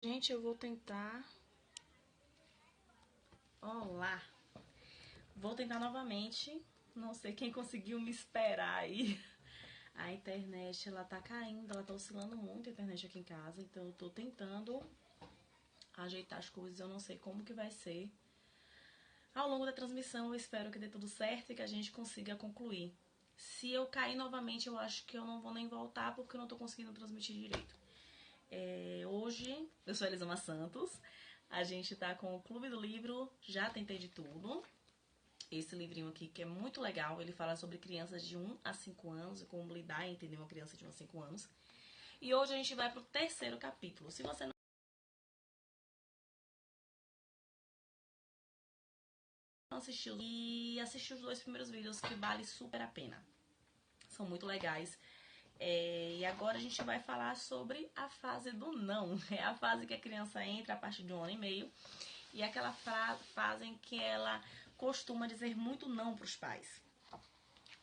Gente, eu vou tentar. Olá! Vou tentar novamente. Não sei quem conseguiu me esperar aí. A internet, ela tá caindo, ela tá oscilando muito a internet aqui em casa. Então eu tô tentando ajeitar as coisas. Eu não sei como que vai ser. Ao longo da transmissão, eu espero que dê tudo certo e que a gente consiga concluir. Se eu cair novamente, eu acho que eu não vou nem voltar porque eu não tô conseguindo transmitir direito. Hoje, eu sou a Elisama Santos. A gente tá com o Clube do Livro, Já Tentei de Tudo. Esse livrinho aqui que é muito legal, ele fala sobre crianças de 1 a 5 anos e como lidar e entender uma criança de 1 a 5 anos. E hoje a gente vai pro terceiro capítulo. Se você não assistiu e assistiu os 2 primeiros vídeos, que vale super a pena. São muito legais. E agora a gente vai falar sobre a fase do não. É a fase que a criança entra a partir de 1 ano e meio. E é aquela fase em que ela costuma dizer muito não para os pais.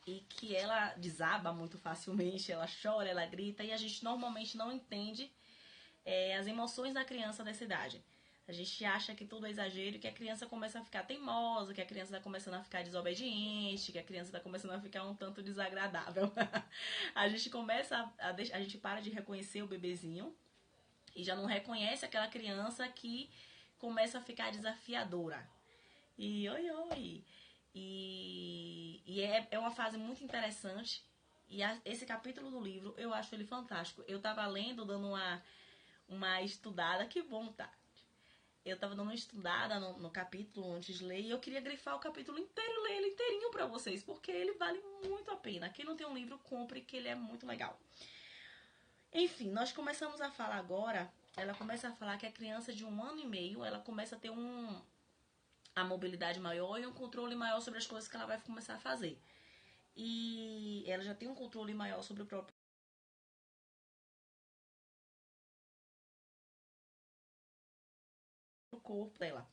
E que ela desaba muito facilmente, ela chora, ela grita. E a gente normalmente não entende as emoções da criança dessa idade. A gente acha que tudo é exagero, que a criança começa a ficar teimosa, que a criança está começando a ficar desobediente, que a criança está começando a ficar um tanto desagradável. A gente começa a gente para de reconhecer o bebezinho e já não reconhece aquela criança que começa a ficar desafiadora. E oi, oi. E é uma fase muito interessante. E esse capítulo do livro, eu acho ele fantástico. Eu tava lendo, dando uma estudada, que bom, tá? Eu tava dando uma estudada no capítulo antes de ler e eu queria grifar o capítulo inteiro e ler ele inteirinho pra vocês, porque ele vale muito a pena. Quem não tem um livro, compre, que ele é muito legal. Enfim, nós começamos a falar agora, ela começa a falar que a criança de 1 ano e meio, ela começa a ter a mobilidade maior e um controle maior sobre as coisas que ela vai começar a fazer. E ela já tem um controle maior sobre o próprio corpo dela.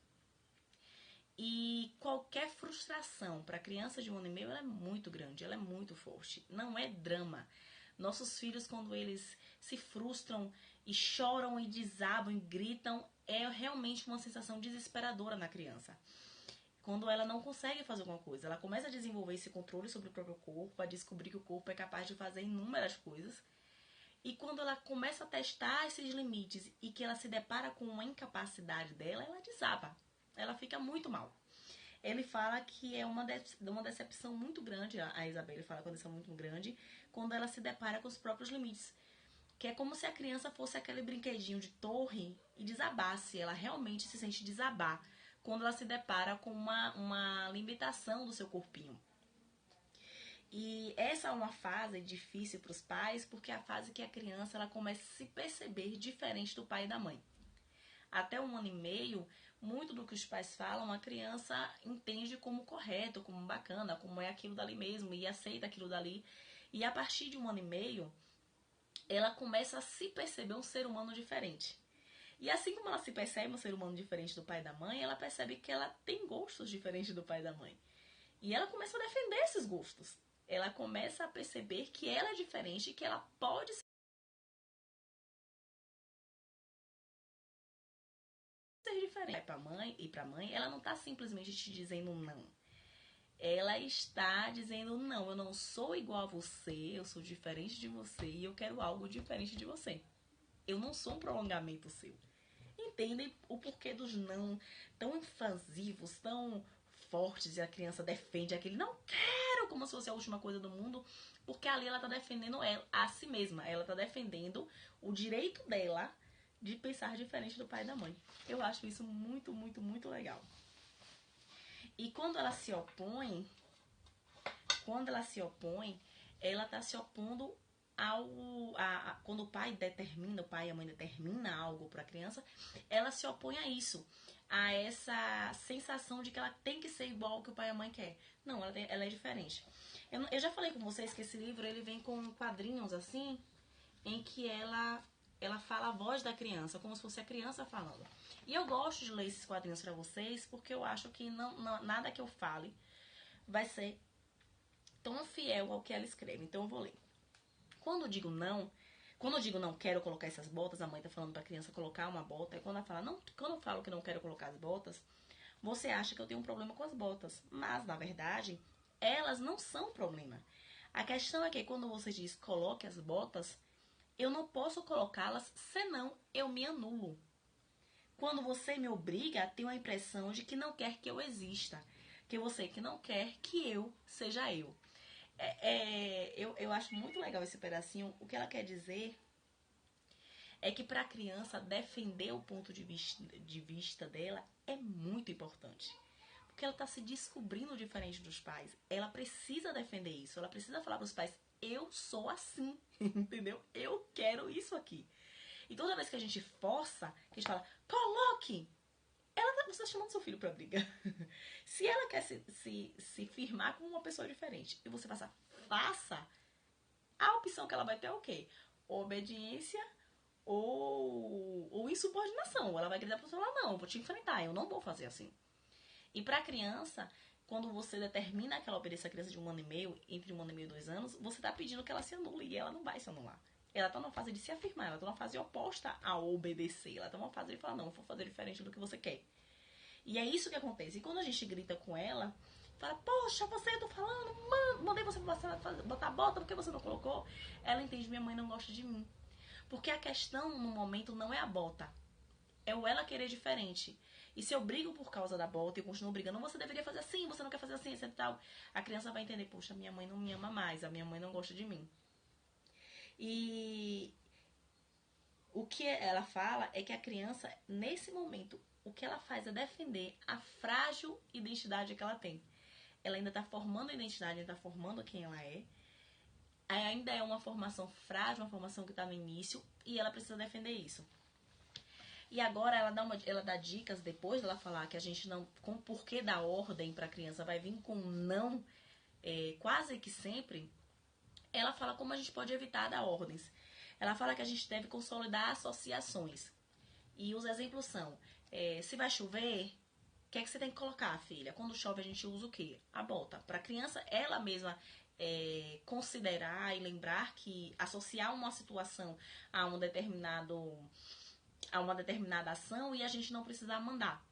E qualquer frustração para criança de 1 ano e meio, ela é muito grande, ela é muito forte. Não é drama. Nossos filhos, quando eles se frustram e choram e desabam e gritam, é realmente uma sensação desesperadora na criança. Quando ela não consegue fazer alguma coisa, ela começa a desenvolver esse controle sobre o próprio corpo, a descobrir que o corpo é capaz de fazer inúmeras coisas. E quando ela começa a testar esses limites e que ela se depara com uma incapacidade dela, ela desaba. Ela fica muito mal. Ele fala que é uma decepção muito grande, a Isabelle fala que é uma decepção muito grande, quando ela se depara com os próprios limites. Que é como se a criança fosse aquele brinquedinho de torre e desabasse. Ela realmente se sente desabar quando ela se depara com uma limitação do seu corpinho. E essa é uma fase difícil para os pais, porque é a fase que a criança ela começa a se perceber diferente do pai e da mãe. Até 1 ano e meio, muito do que os pais falam, a criança entende como correto, como bacana, como é aquilo dali mesmo, e aceita aquilo dali. E a partir de 1 ano e meio, ela começa a se perceber um ser humano diferente. E assim como ela se percebe um ser humano diferente do pai e da mãe, ela percebe que ela tem gostos diferentes do pai e da mãe. E ela começa a defender esses gostos. Ela começa a perceber que ela é diferente e que ela pode ser diferente. Para mãe e para mãe, ela não está simplesmente te dizendo não. Ela está dizendo não, eu não sou igual a você, eu sou diferente de você e eu quero algo diferente de você. Eu não sou um prolongamento seu. Entendem o porquê dos não tão invasivos, tão fortes, e a criança defende aquele não quero como se fosse a última coisa do mundo, porque ali ela tá defendendo ela, a si mesma, ela tá defendendo o direito dela de pensar diferente do pai e da mãe. Eu acho isso muito, muito, muito legal. E quando ela se opõe, ela tá se opondo quando o pai determina, o pai e a mãe determina algo para a criança, ela se opõe a isso, a essa sensação de que ela tem que ser igual ao que o pai e a mãe quer. Não, ela é diferente. Eu já falei com vocês que esse livro ele vem com quadrinhos assim, em que ela fala a voz da criança, como se fosse a criança falando. E eu gosto de ler esses quadrinhos para vocês, porque eu acho que nada que eu fale vai ser tão fiel ao que ela escreve. Então eu vou ler. Quando digo não, Quando eu digo não quero colocar essas botas, a mãe tá falando pra criança colocar uma bota. E quando ela fala, não, quando eu falo que não quero colocar as botas, você acha que eu tenho um problema com as botas. Mas, na verdade, elas não são um problema. A questão é que quando você diz coloque as botas, eu não posso colocá-las, senão eu me anulo. Quando você me obriga a ter uma impressão de que não quer que eu exista, que você que não quer que eu seja eu. Eu acho muito legal esse pedacinho. O que ela quer dizer é que para a criança defender o ponto de vista dela é muito importante. Porque ela está se descobrindo diferente dos pais. Ela precisa defender isso. Ela precisa falar para os pais, eu sou assim, entendeu? Eu quero isso aqui. E toda vez que a gente força, que a gente fala, coloque, você está chamando seu filho para briga. Se ela quer se firmar com uma pessoa diferente e você faça, a opção que ela vai ter é o quê? Obediência ou insubordinação. Ela vai gritar para você falar, não, eu vou te enfrentar, eu não vou fazer assim. E para a criança, quando você determina que ela obedeça a criança de 1 ano e meio, entre 1 ano e meio e 2 anos, você está pedindo que ela se anule e ela não vai se anular. Ela está numa fase de se afirmar, ela está numa fase oposta a obedecer. Ela está numa fase de falar, não, eu vou fazer diferente do que você quer. E é isso que acontece. E quando a gente grita com ela, fala, poxa, você, eu tô falando, mandei você botar a bota, por que você não colocou? Ela entende, minha mãe não gosta de mim. Porque a questão no momento não é a bota, é o ela querer diferente. E se eu brigo por causa da bota e continuo brigando, você deveria fazer assim, você não quer fazer assim, etc e tal. A criança vai entender, poxa, minha mãe não me ama mais, a minha mãe não gosta de mim. E o que ela fala é que a criança, nesse momento, o que ela faz é defender a frágil identidade que ela tem. Ela ainda está formando a identidade, ainda está formando quem ela é. Ainda é uma formação frágil, uma formação que está no início, e ela precisa defender isso. E agora ela dá dicas, depois dela falar que a gente não, com o porquê da ordem para a criança vai vir com não, quase que sempre. Ela fala como a gente pode evitar dar ordens. Ela fala que a gente deve consolidar associações. E os exemplos são, se vai chover, o que é que você tem que colocar, filha? Quando chove a gente usa o quê? A bota. Para a criança, ela mesma considerar e lembrar que associar uma situação a uma determinada ação e a gente não precisar mandar.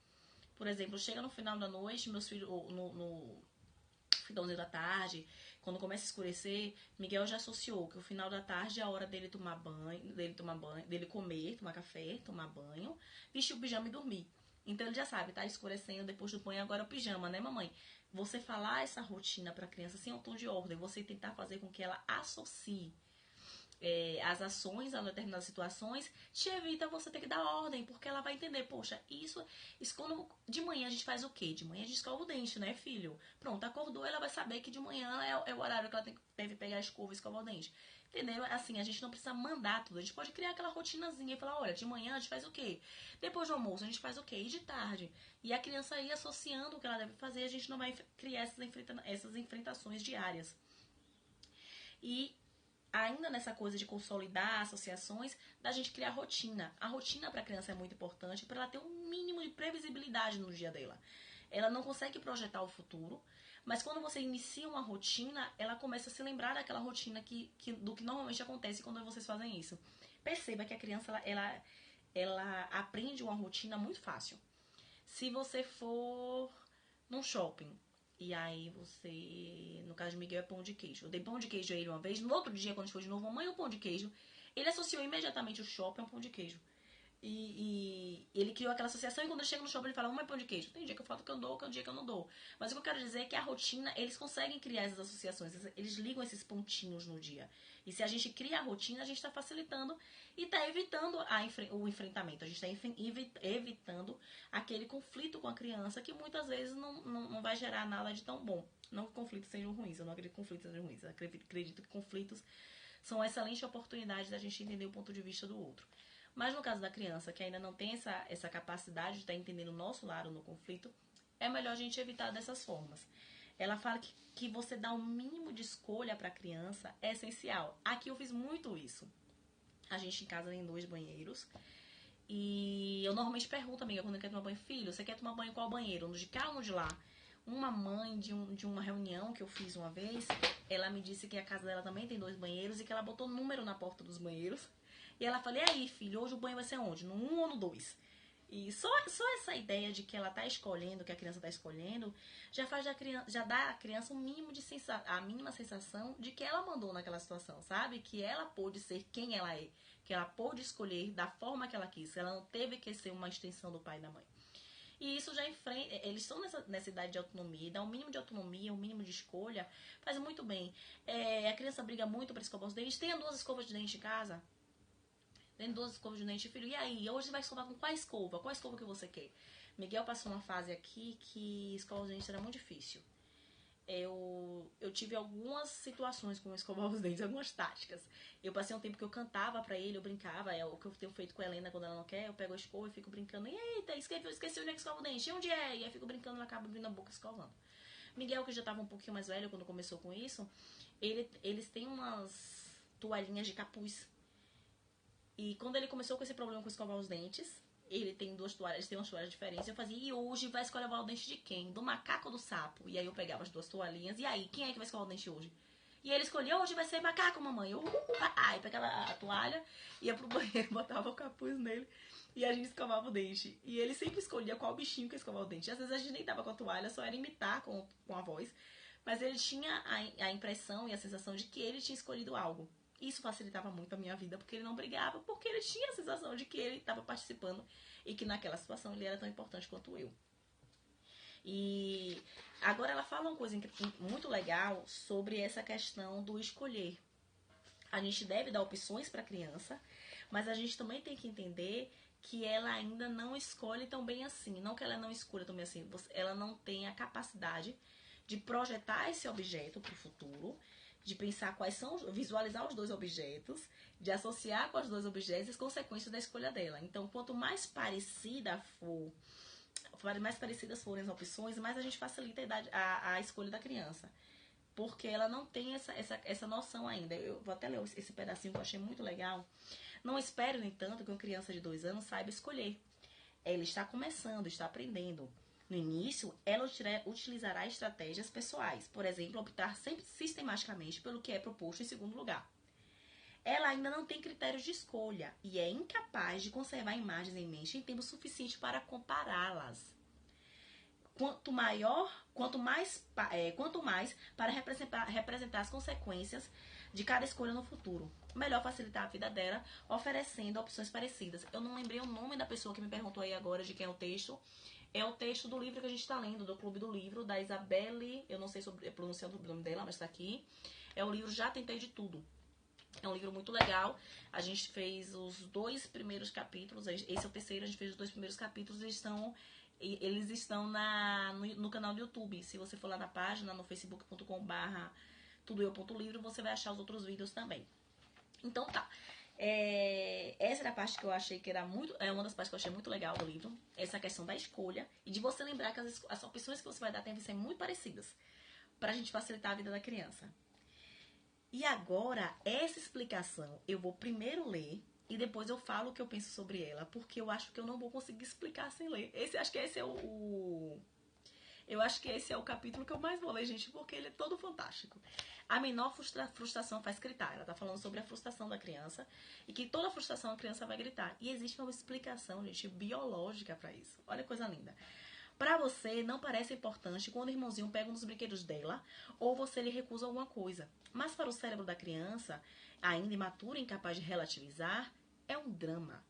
Por exemplo, chega no final da noite, meus filhos, no finalzinho da tarde, quando começa a escurecer, Miguel já associou que o final da tarde é a hora dele tomar banho, dele comer, tomar café, tomar banho, vestir o pijama e dormir. Então ele já sabe, tá escurecendo, depois do banho agora é o pijama, né, mamãe? Você falar essa rotina pra criança sem um tom de ordem, você tentar fazer com que ela associe as ações a determinadas situações, te evita você ter que dar ordem, porque ela vai entender, poxa, isso quando de manhã a gente faz o quê? De manhã a gente escova o dente, né, filho? Pronto, acordou, ela vai saber que de manhã é o horário que ela deve pegar a escova e escovar o dente. Entendeu? Assim, a gente não precisa mandar tudo. A gente pode criar aquela rotinazinha e falar, olha, de manhã a gente faz o quê? Depois do almoço a gente faz o quê? E de tarde? E a criança ir associando o que ela deve fazer, a gente não vai criar essas enfrentações diárias. E ainda nessa coisa de consolidar associações, da gente criar rotina. A rotina para a criança é muito importante para ela ter um mínimo de previsibilidade no dia dela. Ela não consegue projetar o futuro, mas quando você inicia uma rotina, ela começa a se lembrar daquela rotina do que normalmente acontece quando vocês fazem isso. Perceba que a criança ela aprende uma rotina muito fácil. Se você for num shopping, e aí você, no caso de Miguel, é pão de queijo. Eu dei pão de queijo a ele uma vez. No outro dia, quando a gente foi de novo, mamãe, o pão de queijo. Ele associou imediatamente o shopping ao pão de queijo. E ele criou aquela associação e quando ele chega no shopping ele fala, mamãe, pão de queijo. Tem dia que eu falo que eu dou, tem dia que eu não dou. Mas o que eu quero dizer é que a rotina, eles conseguem criar essas associações. Eles ligam esses pontinhos no dia. E se a gente cria a rotina, a gente está facilitando e está evitando o enfrentamento. A gente está evitando aquele conflito com a criança que muitas vezes não vai gerar nada de tão bom. Não que conflitos sejam ruins, eu não acredito que conflitos sejam ruins. Eu acredito que conflitos são uma excelente oportunidade da gente entender o ponto de vista do outro. Mas no caso da criança, que ainda não tem essa capacidade de estar entendendo o nosso lado no conflito, é melhor a gente evitar dessas formas. Ela fala que você dar um mínimo de escolha para a criança é essencial. Aqui eu fiz muito isso. A gente em casa tem 2 banheiros. E eu normalmente pergunto, amiga, quando eu quero tomar banho, filho, você quer tomar banho em qual banheiro? No de cá ou no de lá? Uma mãe de uma reunião que eu fiz uma vez, ela me disse que a casa dela também tem 2 banheiros e que ela botou número na porta dos banheiros E ela fala, e aí, filho, hoje o banho vai ser onde? No 1 ou no 2? E só essa ideia de que ela tá escolhendo, que a criança tá escolhendo, já faz da criança, já dá à criança um mínimo de a mínima sensação de que ela mandou naquela situação, sabe? Que ela pôde ser quem ela é, que ela pôde escolher da forma que ela quis, ela não teve que ser uma extensão do pai e da mãe. E isso já enfrenta, eles estão nessa idade de autonomia, dá um mínimo de autonomia, um mínimo de escolha, faz muito bem. A criança briga muito para escovar os dentes, tenha 2 escovas de dente em casa, tem 2 escovas de dente, filho, e aí? Hoje você vai escovar com qual escova? Qual escova que você quer? Miguel passou uma fase aqui que escovar os dentes era muito difícil. Eu tive algumas situações com escovar os dentes, algumas táticas. Eu passei um tempo que eu cantava pra ele, eu brincava, é o que eu tenho feito com a Helena quando ela não quer, eu pego a escova e fico brincando. E eita, esqueci onde é que escova o dente, e onde é? E aí fico brincando, ela acaba abrindo a boca e escovando. Miguel, que já tava um pouquinho mais velho quando começou com isso, eles têm umas toalhinhas de capuz. E quando ele começou com esse problema com escovar os dentes, ele tem 2 toalhas, eles têm umas toalhas diferentes. Eu fazia, e hoje vai escovar o dente de quem? Do macaco ou do sapo? E aí eu pegava as 2 toalhinhas, e aí, quem é que vai escovar o dente hoje? E ele escolhia, hoje vai ser macaco, mamãe. Aí pegava a toalha, ia pro banheiro, botava o capuz nele, e a gente escovava o dente. E ele sempre escolhia qual bichinho que ia escovar o dente. Às vezes a gente nem tava com a toalha, só era imitar com a voz. Mas ele tinha a impressão e a sensação de que ele tinha escolhido algo. Isso facilitava muito a minha vida, porque ele não brigava, porque ele tinha a sensação de que ele estava participando e que naquela situação ele era tão importante quanto eu. E agora ela fala uma coisa muito legal sobre essa questão do escolher. A gente deve dar opções para a criança, mas a gente também tem que entender que ela ainda não escolhe tão bem assim. Não que ela não escolha tão bem assim, ela não tem a capacidade de projetar esse objeto para o futuro, de pensar quais são, visualizar os 2 objetos, de associar com os 2 objetos as consequências da escolha dela. Então, quanto mais parecida for, mais parecidas forem as opções, mais a gente facilita a escolha da criança. Porque ela não tem essa noção ainda. Eu vou até ler esse pedacinho que eu achei muito legal. Não espere, no entanto, que uma criança de 2 anos saiba escolher. Ela está começando, está aprendendo. No início, ela utilizará estratégias pessoais, por exemplo, optar sempre sistematicamente pelo que é proposto em segundo lugar. Ela ainda não tem critérios de escolha e é incapaz de conservar imagens em mente em tempo suficiente para compará-las. Quanto mais para representar as consequências de cada escolha no futuro. Melhor facilitar a vida dela, oferecendo opções parecidas. Eu não lembrei o nome da pessoa que me perguntou aí agora de quem é o texto. É o texto do livro que a gente está lendo, do Clube do Livro, da Isabelle. Eu não sei pronunciar o nome dela, mas está aqui. É o livro Já Tentei de Tudo. É um livro muito legal. A gente fez os 2 primeiros capítulos. Esse é o terceiro, a gente fez os 2 primeiros capítulos. Eles estão no canal do YouTube. Se você for lá na página, no facebook.com/tudoeu.livro, você vai achar os outros vídeos também. Então tá. Essa era a parte que eu achei que era muito. É uma das partes que eu achei muito legal do livro. Essa questão da escolha. E de você lembrar que as opções que você vai dar têm que ser muito parecidas. Pra gente facilitar a vida da criança. E agora, essa explicação eu vou primeiro ler e depois eu falo o que eu penso sobre ela, porque eu acho que eu não vou conseguir explicar sem ler. Acho que esse é eu acho que esse é o capítulo que eu mais vou ler, gente, porque ele é todo fantástico. A menor frustração faz gritar. Ela tá falando sobre a frustração da criança e que toda frustração a criança vai gritar. E existe uma explicação, gente, biológica pra isso. Olha que coisa linda. Pra você, não parece importante quando o irmãozinho pega um dos brinquedos dela ou você lhe recusa alguma coisa. Mas para o cérebro da criança, ainda imaturo e incapaz de relativizar, é um drama.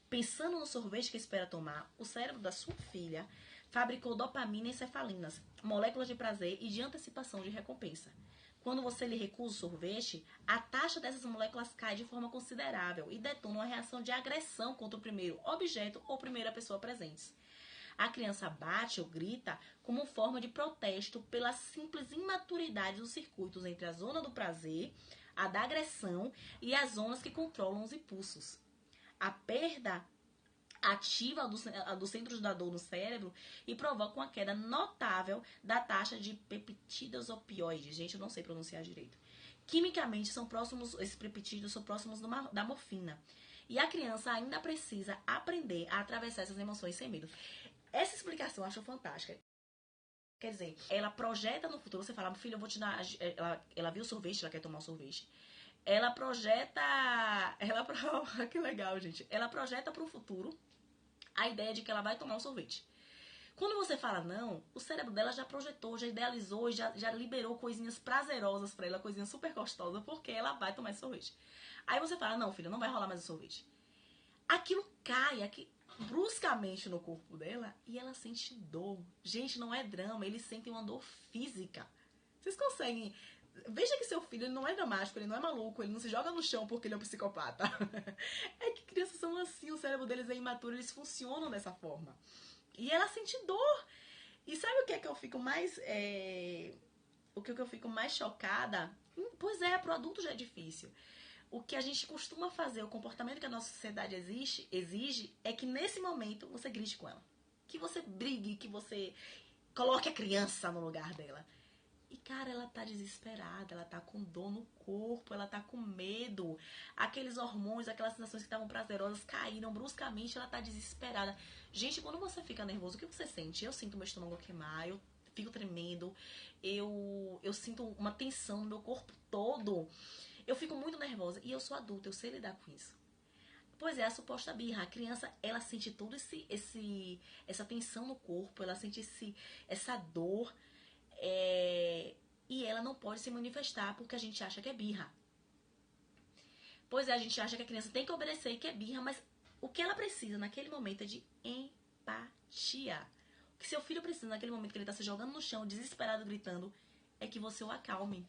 Pensando no sorvete que espera tomar, o cérebro da sua filha fabricou dopamina e encefalinas, moléculas de prazer e de antecipação de recompensa. Quando você lhe recusa o sorvete, a taxa dessas moléculas cai de forma considerável e detona uma reação de agressão contra o primeiro objeto ou primeira pessoa presentes. A criança bate ou grita como forma de protesto pela simples imaturidade dos circuitos entre a zona do prazer, a da agressão e as zonas que controlam os impulsos. A perda ativa dos centros da dor no cérebro e provoca uma queda notável da taxa de peptídeos opioides. Gente, eu não sei pronunciar direito. Quimicamente, esses peptídeos são próximos da morfina. E a criança ainda precisa aprender a atravessar essas emoções sem medo. Essa explicação eu acho fantástica. Quer dizer, ela projeta no futuro, você fala, filho, eu vou te dar. Ela viu o sorvete, ela quer tomar o sorvete. ela projeta... Que legal, gente. Ela projeta pro futuro a ideia de que ela vai tomar um sorvete. Quando você fala não, o cérebro dela já projetou, já idealizou, já liberou coisinhas prazerosas pra ela, coisinhas super gostosas, porque ela vai tomar esse sorvete. Aí você fala, não, filha, não vai rolar mais o sorvete. Aquilo cai aqui, bruscamente no corpo dela e ela sente dor. Gente, não é drama, eles sentem uma dor física. Vocês conseguem... Veja que seu filho ele não é dramático, ele não é maluco, ele não se joga no chão porque ele é um psicopata. É que crianças são assim, o cérebro deles é imaturo, eles funcionam dessa forma. E ela sente dor. E sabe o que é que eu fico mais... O que eu fico mais chocada? Pois é, pro adulto já é difícil. O que a gente costuma fazer, o comportamento que a nossa sociedade exige é que nesse momento você grite com ela. Que você brigue, que você coloque a criança no lugar dela. E, cara, ela tá desesperada, ela tá com dor no corpo, ela tá com medo. Aqueles hormônios, aquelas sensações que estavam prazerosas caíram bruscamente, ela tá desesperada. Gente, quando você fica nervoso, o que você sente? Eu sinto meu estômago queimar, eu fico tremendo, eu sinto uma tensão no meu corpo todo. Eu fico muito nervosa e eu sou adulta, eu sei lidar com isso. Pois é, a suposta birra. A criança, ela sente toda essa tensão no corpo, ela sente essa dor. E ela não pode se manifestar porque a gente acha que é birra. Pois é, a gente acha que a criança tem que obedecer e que é birra, mas o que ela precisa naquele momento é de empatia. O que seu filho precisa naquele momento que ele está se jogando no chão, desesperado, gritando, é que você o acalme.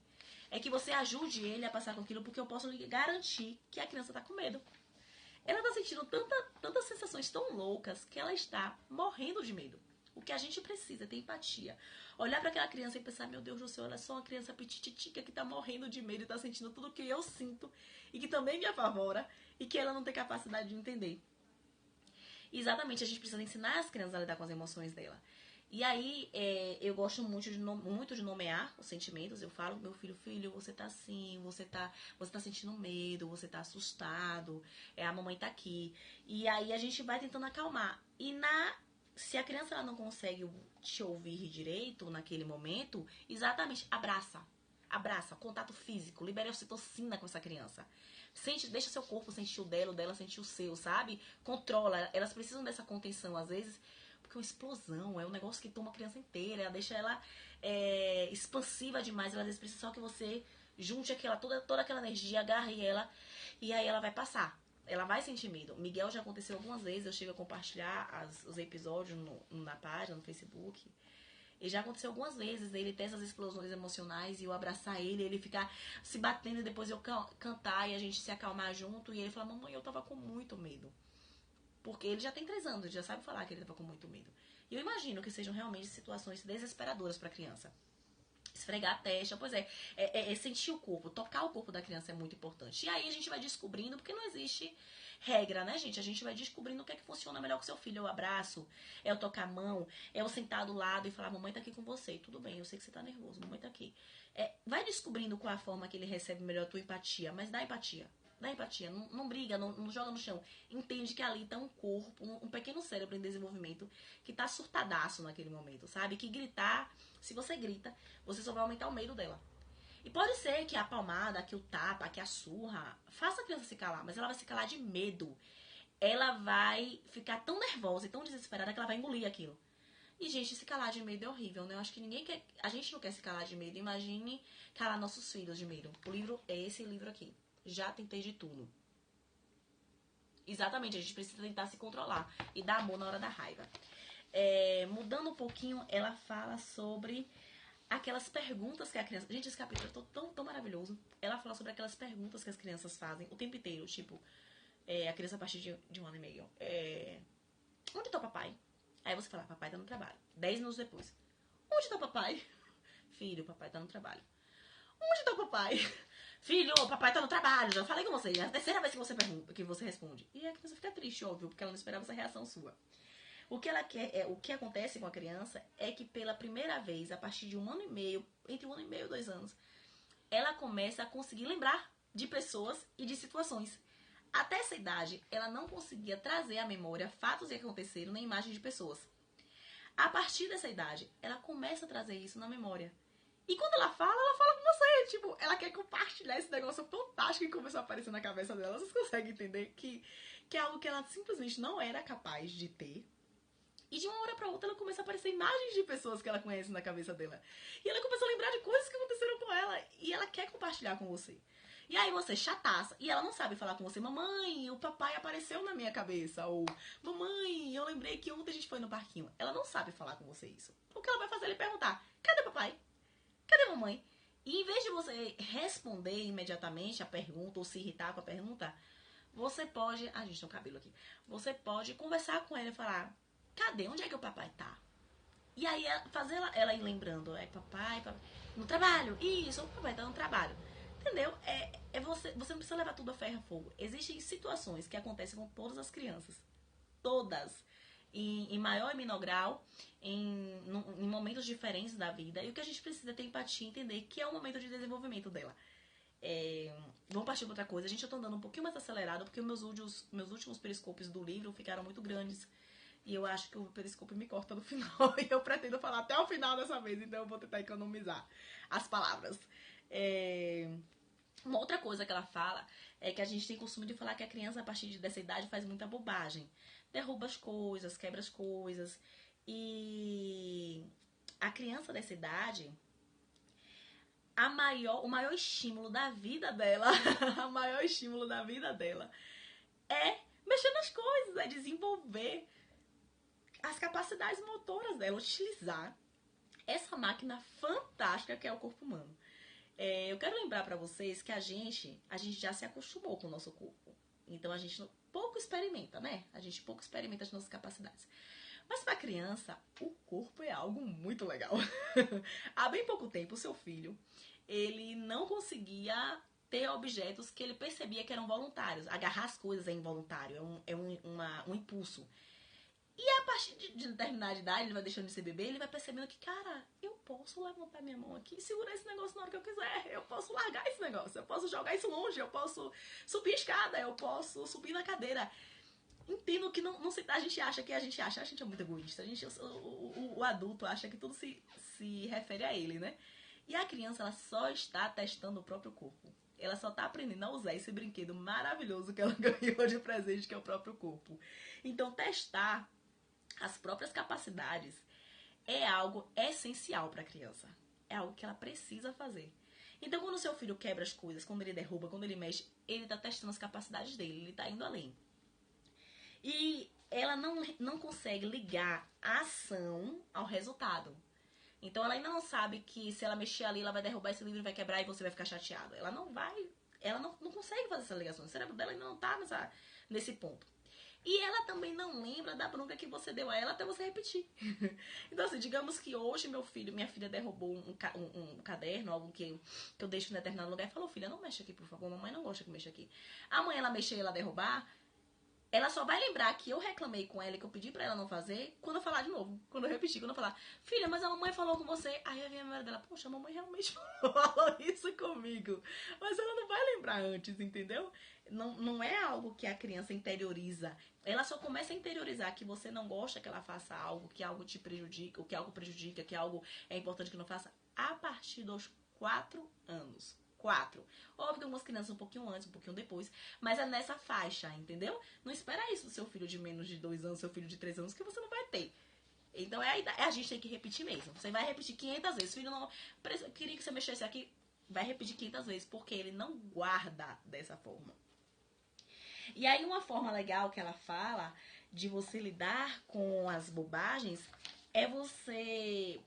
É que você ajude ele a passar com aquilo, porque eu posso lhe garantir que a criança está com medo. Ela está sentindo tantas sensações tão loucas que ela está morrendo de medo. O que a gente precisa é ter empatia. Olhar para aquela criança e pensar, meu Deus do céu, ela é só uma criança petititica que tá morrendo de medo e tá sentindo tudo o que eu sinto e que também me apavora e que ela não tem capacidade de entender. E exatamente, a gente precisa ensinar as crianças a lidar com as emoções dela. E aí, eu gosto muito de nomear os sentimentos. Eu falo, meu filho, você tá assim, você tá sentindo medo, você tá assustado, a mamãe tá aqui. E aí a gente vai tentando acalmar. Se a criança ela não consegue te ouvir direito naquele momento, exatamente, abraça. Abraça, contato físico, libere a ocitocina com essa criança. Deixa seu corpo sentir o dela sentir o seu, sabe? Controla. Elas precisam dessa contenção, às vezes, porque é uma explosão, é um negócio que toma a criança inteira, ela deixa ela expansiva demais. Ela às vezes precisa só que você junte toda aquela energia, agarre ela, e aí ela vai passar. Ela vai sentir medo. Miguel já aconteceu algumas vezes, eu chego a compartilhar os episódios na página, no Facebook. E já aconteceu algumas vezes ele ter essas explosões emocionais e eu abraçar ele ficar se batendo e depois eu cantar e a gente se acalmar junto. E ele falar, mamãe, eu tava com muito medo. Porque ele já tem 3 anos, ele já sabe falar que ele tava com muito medo. E eu imagino que sejam realmente situações desesperadoras pra criança. Esfregar a testa, pois é sentir o corpo, tocar o corpo da criança é muito importante. E aí a gente vai descobrindo, porque não existe regra, né, gente? A gente vai descobrindo o que é que funciona melhor com seu filho. É o abraço, é o tocar a mão, é o sentar do lado e falar, mamãe tá aqui com você. Tudo bem, eu sei que você tá nervoso, mamãe tá aqui. Vai descobrindo qual é a forma que ele recebe melhor a tua empatia, mas dá empatia. Dá empatia, não briga, não joga no chão. Entende que ali tá um corpo, um pequeno cérebro em desenvolvimento que tá surtadaço naquele momento, sabe? Que gritar, se você grita, você só vai aumentar o medo dela. E pode ser que a palmada, que o tapa, que a surra faça a criança se calar, mas ela vai se calar de medo. Ela vai ficar tão nervosa e tão desesperada que ela vai engolir aquilo. E, gente, se calar de medo é horrível, né? Eu acho que ninguém quer... A gente não quer se calar de medo. Imagine calar nossos filhos de medo. O livro é esse livro aqui. Já tentei de tudo. Exatamente, a gente precisa tentar se controlar e dar amor na hora da raiva. Mudando um pouquinho, ela fala sobre aquelas perguntas que a criança... Gente, esse capítulo é tão maravilhoso. Ela fala sobre aquelas perguntas que as crianças fazem o tempo inteiro. Tipo, a criança a partir de 1 ano e meio. Onde tá o papai? Aí você fala, papai tá no trabalho. 10 minutos depois. Onde tá o papai? Filho, papai tá no trabalho. Onde tá o papai? Filho, o papai tá no trabalho. Já falei com você. É a terceira vez que você responde. E a criança fica triste, óbvio, porque ela não esperava essa reação sua. O que ela quer, o que acontece com a criança é que pela primeira vez, a partir de 1 ano e meio, entre 1 ano e meio e 2 anos, ela começa a conseguir lembrar de pessoas e de situações. Até essa idade, ela não conseguia trazer à memória fatos que aconteceram nem imagens de pessoas. A partir dessa idade, ela começa a trazer isso na memória. E quando ela fala com você. Tipo, ela quer compartilhar esse negócio fantástico que começou a aparecer na cabeça dela. Vocês conseguem entender que é algo que ela simplesmente não era capaz de ter. E de uma hora pra outra ela começa a aparecer imagens de pessoas que ela conhece na cabeça dela. E ela começa a lembrar de coisas que aconteceram com ela. E ela quer compartilhar com você. E aí você chataça. E ela não sabe falar com você. Mamãe, o papai apareceu na minha cabeça. Ou, mamãe, eu lembrei que ontem a gente foi no parquinho. Ela não sabe falar com você isso. O que ela vai fazer é lhe perguntar: cadê papai? Cadê mamãe? E em vez de você responder imediatamente a pergunta ou se irritar com a pergunta, você pode... Ah, gente, tem um cabelo aqui. Você pode conversar com ela e falar: cadê? Onde é que o papai tá? E aí fazer ela ir lembrando: papai, no trabalho. Isso, o papai tá no trabalho. Entendeu? Você não precisa levar tudo a ferro e fogo. Existem situações que acontecem com todas as crianças. Todas. Em maior e menor grau, em momentos diferentes da vida. E o que a gente precisa é ter empatia e entender que é um momento de desenvolvimento dela. Vamos partir para outra coisa. Gente, eu tô andando um pouquinho mais acelerado porque meus últimos periscópios do livro ficaram muito grandes. E eu acho que o periscópio me corta no final. E eu pretendo falar até o final dessa vez. Então eu vou tentar economizar as palavras. Uma outra coisa que ela fala é que a gente tem costume de falar que a criança, a partir dessa idade, faz muita bobagem. Derruba as coisas, quebra as coisas. E a criança dessa idade, o maior estímulo da vida dela, o maior estímulo da vida dela é mexer nas coisas, é desenvolver as capacidades motoras dela, utilizar essa máquina fantástica que é o corpo humano. Eu quero lembrar pra vocês que a gente já se acostumou com o nosso corpo. Então a gente pouco experimenta, né? A gente pouco experimenta as nossas capacidades. Mas pra criança, o corpo é algo muito legal. Há bem pouco tempo, o seu filho, ele não conseguia ter objetos que ele percebia que eram voluntários. Agarrar as coisas é involuntário, é um impulso. E a partir de determinada idade, ele vai deixando de ser bebê, ele vai percebendo que, cara, eu posso levantar minha mão aqui e segurar esse negócio na hora que eu quiser. Eu posso largar esse negócio, eu posso jogar isso longe, eu posso subir a escada, eu posso subir na cadeira. Entendo que não se, a gente acha, a gente é muito egoísta. O adulto acha que tudo se refere a ele, né? E a criança, ela só está testando o próprio corpo. Ela só está aprendendo a usar esse brinquedo maravilhoso que ela ganhou de presente, que é o próprio corpo. Então, testar as próprias capacidades é algo essencial para a criança. É algo que ela precisa fazer. Então, quando o seu filho quebra as coisas, quando ele derruba, quando ele mexe, ele está testando as capacidades dele, ele está indo além. E ela não consegue ligar a ação ao resultado. Então, ela ainda não sabe que se ela mexer ali, ela vai derrubar esse livro e vai quebrar e você vai ficar chateado. Ela não consegue fazer essa ligação. O cérebro dela ainda não está nesse ponto. E ela também não lembra da bronca que você deu a ela até você repetir. Então, assim, digamos que hoje minha filha derrubou um caderno, algo que eu deixo em determinado lugar e falou: filha, não mexe aqui, por favor, mamãe não gosta que mexa aqui. Amanhã ela mexer e ela derrubar, ela só vai lembrar que eu reclamei com ela e que eu pedi pra ela não fazer quando eu falar de novo. Quando eu repetir, quando eu falar: filha, mas a mamãe falou com você. Aí vem a memória dela: poxa, a mamãe realmente falou isso comigo. Mas ela não vai lembrar antes, entendeu? Não é algo que a criança interioriza. Ela só começa a interiorizar que você não gosta que ela faça algo, que algo te prejudica, ou que algo prejudica, que algo é importante que não faça, a partir dos 4 anos. 4. Óbvio que algumas crianças um pouquinho antes, um pouquinho depois, mas é nessa faixa, entendeu? Não espera isso do seu filho de menos de 2 anos, seu filho de 3 anos, que você não vai ter. Então a gente tem que repetir mesmo. Você vai repetir 500 vezes. Filho, não queria que você mexesse aqui. Vai repetir 500 vezes, porque ele não guarda dessa forma. E aí uma forma legal que ela fala de você lidar com as bobagens é você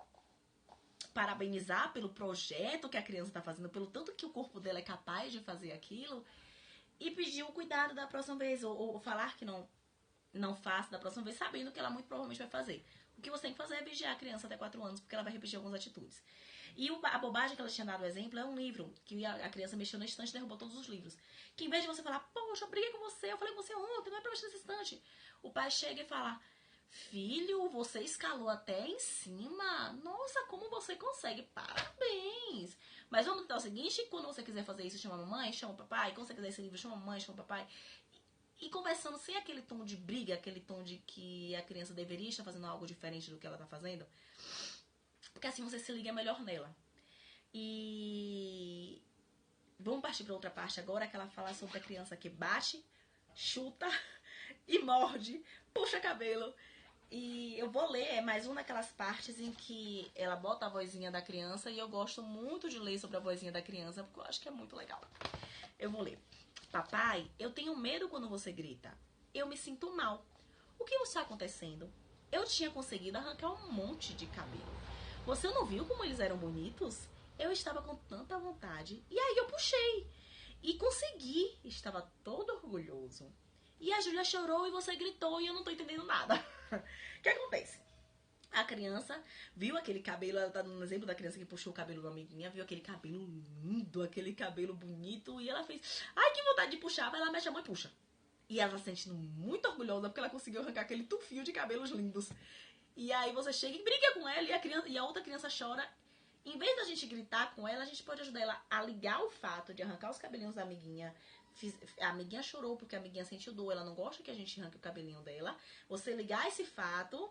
parabenizar pelo projeto que a criança está fazendo, pelo tanto que o corpo dela é capaz de fazer aquilo, e pedir o cuidado da próxima vez, ou falar que não faça da próxima vez, sabendo que ela muito provavelmente vai fazer. O que você tem que fazer é vigiar a criança até 4 anos, porque ela vai repetir algumas atitudes. E a bobagem que ela tinha dado o exemplo é um livro, que a criança mexeu na estante e derrubou todos os livros. Que em vez de você falar: poxa, eu briguei com você, eu falei com você ontem, não é pra mexer nessa estante. O pai chega e fala: filho, você escalou até em cima. Nossa, como você consegue? Parabéns. Mas vamos tentar o seguinte: quando você quiser fazer isso, chama a mamãe, chama o papai. Quando você quiser esse livro, chama a mamãe, chama o papai. E conversando sem aquele tom de briga, aquele tom de que a criança deveria estar fazendo algo diferente do que ela está fazendo. Porque assim você se liga melhor nela. E vamos partir para outra parte agora, que ela fala sobre a criança que bate, chuta e morde, puxa cabelo. E eu vou ler, é mais uma daquelas partes em que ela bota a vozinha da criança, e eu gosto muito de ler sobre a vozinha da criança, porque eu acho que é muito legal. Eu vou ler. Papai, eu tenho medo quando você grita. Eu me sinto mal. O que está acontecendo? Eu tinha conseguido arrancar um monte de cabelo. Você não viu como eles eram bonitos? Eu estava com tanta vontade. E aí eu puxei. E consegui. Estava todo orgulhoso. E a Júlia chorou e você gritou e eu não tô entendendo nada. O que acontece? A criança viu aquele cabelo, ela tá dando um exemplo da criança que puxou o cabelo da amiguinha, viu aquele cabelo lindo, aquele cabelo bonito, e ela fez, ai, que vontade de puxar, vai lá, mexe a mão e puxa. E ela tá se sentindo muito orgulhosa porque ela conseguiu arrancar aquele tufio de cabelos lindos. E aí você chega e briga com ela e a outra criança chora. Em vez da gente gritar com ela, a gente pode ajudar ela a ligar o fato de arrancar os cabelinhos da amiguinha. A amiguinha chorou porque a amiguinha sentiu dor, ela não gosta que a gente arranque o cabelinho dela. Você ligar esse fato.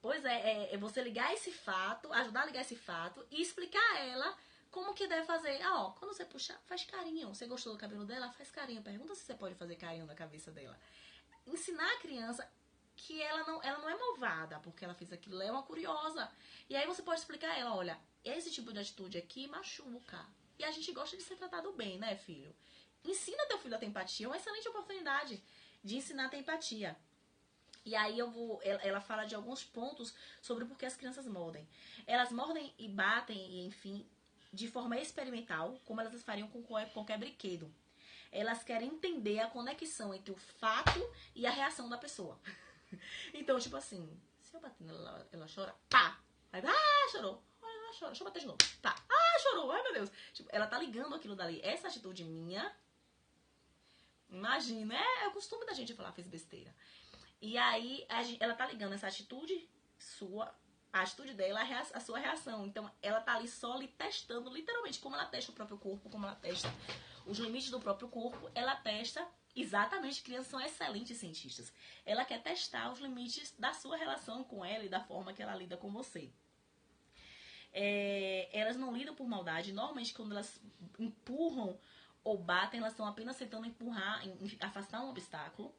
Pois é você ligar esse fato, ajudar a ligar esse fato e explicar a ela como que deve fazer. Ah, ó, quando você puxar, faz carinho. Você gostou do cabelo dela? Faz carinho. Pergunta se você pode fazer carinho na cabeça dela. Ensinar a criança que ela não é malvada porque ela fez aquilo, ela é uma curiosa. E aí você pode explicar a ela, olha, esse tipo de atitude aqui machuca. E a gente gosta de ser tratado bem, né, filho? Ensina teu filho a ter empatia, é uma excelente oportunidade de ensinar a ter empatia. E aí ela fala de alguns pontos sobre por que as crianças mordem. Elas mordem e batem, e, enfim, de forma experimental, como elas fariam com qualquer brinquedo. Elas querem entender a conexão entre o fato e a reação da pessoa. Então, tipo assim, se eu bater nela, ela chora, pá! Aí, chorou. Ela chora, deixa eu bater de novo. Tá. Chorou. Ai, meu Deus. Tipo, ela tá ligando aquilo dali. Essa atitude minha, imagina, é o costume da gente falar, fez besteira. E aí, ela tá ligando essa atitude sua, a atitude dela, a sua reação. Então, ela tá ali só lhe testando, literalmente, como ela testa o próprio corpo, como ela testa os limites do próprio corpo, ela testa. Exatamente, crianças são excelentes cientistas. Ela quer testar os limites da sua relação com ela e da forma que ela lida com você. Elas não lidam por maldade. Normalmente, quando elas empurram ou batem, elas estão apenas tentando empurrar, afastar um obstáculo.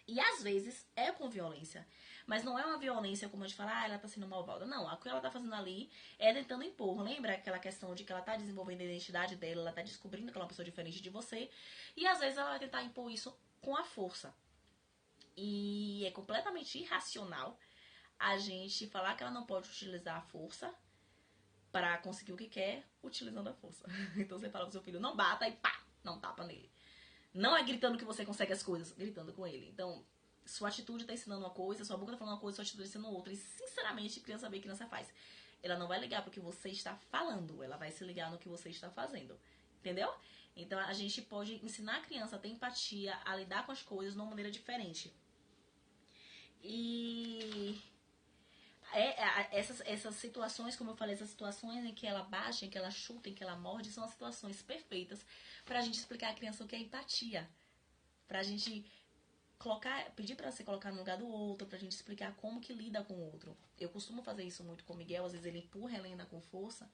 E às vezes é com violência. Mas não é uma violência como a gente fala, ela tá sendo malvada. Não, o que ela tá fazendo ali é tentando impor. Lembra aquela questão de que ela tá desenvolvendo a identidade dela, ela tá descobrindo que ela é uma pessoa diferente de você. E às vezes ela vai tentar impor isso com a força. E é completamente irracional a gente falar que ela não pode utilizar a força para conseguir o que quer utilizando a força. Então você fala pro seu filho, não bata e pá, não tapa nele. Não é gritando que você consegue as coisas, gritando com ele. Então, sua atitude tá ensinando uma coisa, sua boca tá falando uma coisa, sua atitude tá ensinando outra. E, sinceramente, criança vê, criança faz. Ela não vai ligar pro que você está falando, ela vai se ligar no que você está fazendo. Entendeu? Então, a gente pode ensinar a criança a ter empatia, a lidar com as coisas de uma maneira diferente. E essas situações, como eu falei, essas situações em que ela baixa, em que ela chuta, em que ela morde, são as situações perfeitas pra gente explicar à criança o que é empatia. Pra gente pedir pra você colocar no lugar do outro, pra gente explicar como que lida com o outro. Eu costumo fazer isso muito com o Miguel, às vezes ele empurra a Helena com força,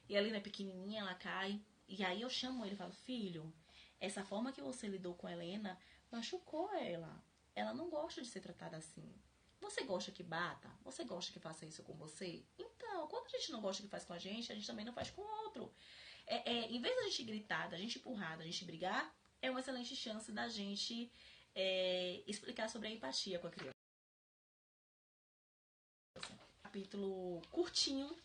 e a Helena é pequenininha, ela cai, e aí eu chamo ele e falo, filho, essa forma que você lidou com a Helena machucou ela. Ela não gosta de ser tratada assim. Você gosta que bata? Você gosta que faça isso com você? Então, quando a gente não gosta que faz com a gente também não faz com o outro. Em vez da gente gritar, da gente empurrar, da gente brigar, é uma excelente chance da gente explicar sobre a empatia com a criança. Capítulo curtinho,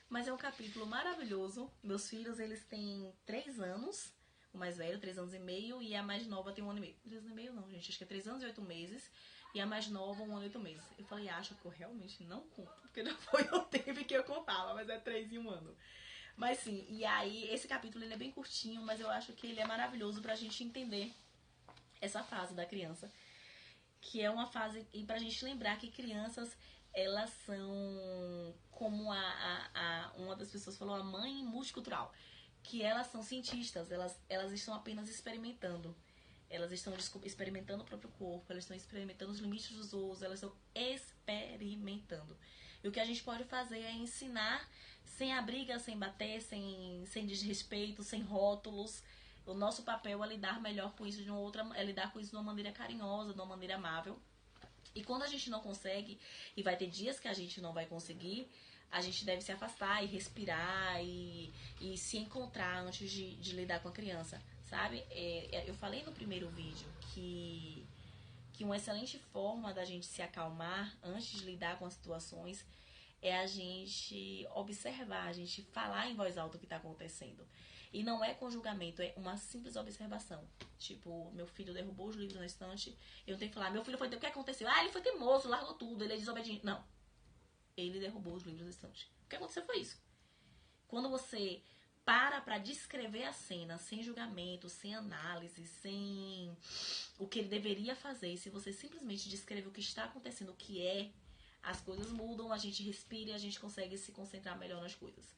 mas é um capítulo maravilhoso. Meus filhos, eles têm 3 anos. O mais velho, 3 anos e meio, e a mais nova tem 1 ano e meio. 3 anos e meio não, gente, acho que é 3 anos e 8 meses. E a mais nova, 1 ano e 8 meses. Eu falei, acho que eu realmente não conto, porque já foi o tempo que eu contava, mas é 3 e 1 ano. Mas sim, e aí esse capítulo ele é bem curtinho, mas eu acho que ele é maravilhoso pra gente entender essa fase da criança. Que é uma fase, e pra gente lembrar que crianças, elas são, como uma das pessoas falou, a mãe multicultural. Que elas são cientistas, elas estão apenas experimentando. Elas estão experimentando o próprio corpo, elas estão experimentando os limites dos outros, elas estão experimentando. E o que a gente pode fazer é ensinar sem a briga, sem bater, sem desrespeito, sem rótulos. O nosso papel é lidar melhor com isso é lidar com isso de uma maneira carinhosa, de uma maneira amável. E quando a gente não consegue, e vai ter dias que a gente não vai conseguir, a gente deve se afastar e respirar e se encontrar antes de lidar com a criança, sabe? Eu falei no primeiro vídeo que uma excelente forma da gente se acalmar antes de lidar com as situações é a gente observar, a gente falar em voz alta o que está acontecendo. E não é com julgamento, é uma simples observação. Tipo, meu filho derrubou os livros na estante, eu tenho que falar, meu filho foi... O que aconteceu? Ah, ele foi teimoso, largou tudo, ele é desobediente. Não. Ele derrubou os livros na estante. O que aconteceu foi isso. Quando você para descrever a cena, sem julgamento, sem análise, sem o que ele deveria fazer, e se você simplesmente descreve o que está acontecendo, o que é, as coisas mudam, a gente respira e a gente consegue se concentrar melhor nas coisas.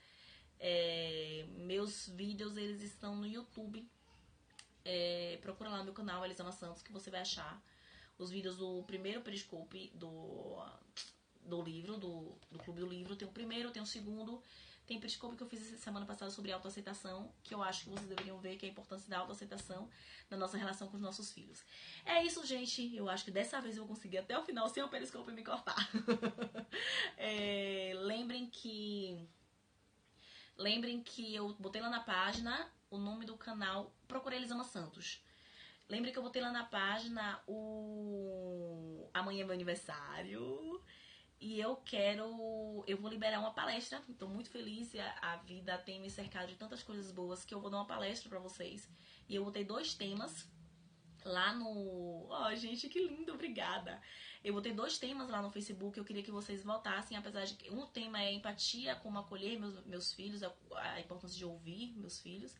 Meus vídeos, eles estão no YouTube. Procura lá no meu canal, Elisama Santos, que você vai achar os vídeos do primeiro Periscope do livro, do Clube do Livro. Tem o primeiro, tem o segundo. Tem Periscope que eu fiz semana passada sobre autoaceitação, que eu acho que vocês deveriam ver, que é a importância da autoaceitação na nossa relação com os nossos filhos. É isso, gente. Eu acho que dessa vez eu vou conseguir até o final sem o Periscope me cortar. Lembrem que eu botei lá na página o nome do canal. Procurei Elisama Santos. Lembrem que eu botei lá na página amanhã é meu aniversário. E eu vou liberar uma palestra. Estou muito feliz. A vida tem me cercado de tantas coisas boas que eu vou dar uma palestra pra vocês. E eu botei 2 temas lá no... gente, que lindo, obrigada. Eu botei 2 temas lá no Facebook. Eu queria que vocês votassem, apesar de que um tema é empatia, como acolher meus filhos, a importância de ouvir meus filhos.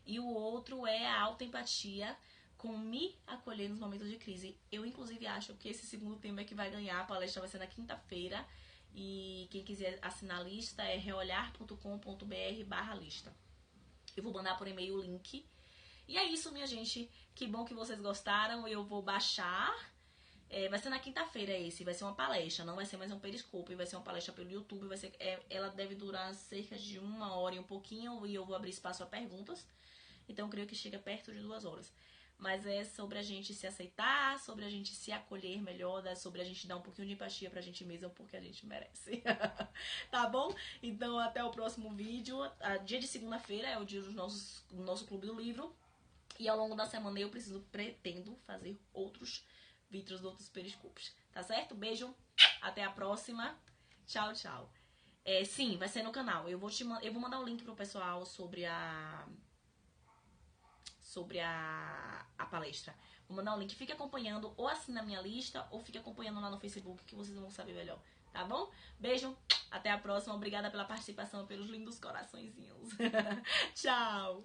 E o outro é a autoempatia, com me acolher nos momentos de crise. Eu, inclusive, acho que esse segundo tema é que vai ganhar. A palestra vai ser na quinta-feira. E quem quiser assinar a lista é reolhar.com.br/lista. Eu vou mandar por e-mail o link. E é isso, minha gente. Que bom que vocês gostaram. Eu vou baixar. Vai ser na quinta-feira esse. Vai ser uma palestra. Não vai ser mais um Periscope. Vai ser uma palestra pelo YouTube. Ela deve durar cerca de 1 hora e um pouquinho. E eu vou abrir espaço a perguntas. Então, eu creio que chega perto de 2 horas. Mas é sobre a gente se aceitar, sobre a gente se acolher melhor, sobre a gente dar um pouquinho de empatia pra gente mesma, porque a gente merece. Tá bom? Então, até o próximo vídeo. Dia de segunda-feira é o dia do nosso Clube do Livro. E ao longo da semana eu pretendo fazer outros vídeos de outros periscopes. Tá certo? Beijo. Até a próxima. Tchau, tchau. Sim, vai ser no canal. Eu vou mandar o link pro pessoal sobre a palestra. Vou mandar um link. Fique acompanhando, ou assina a minha lista, ou fique acompanhando lá no Facebook, que vocês vão saber melhor. Tá bom? Beijo, até a próxima. Obrigada pela participação, pelos lindos coraçõezinhos. Tchau!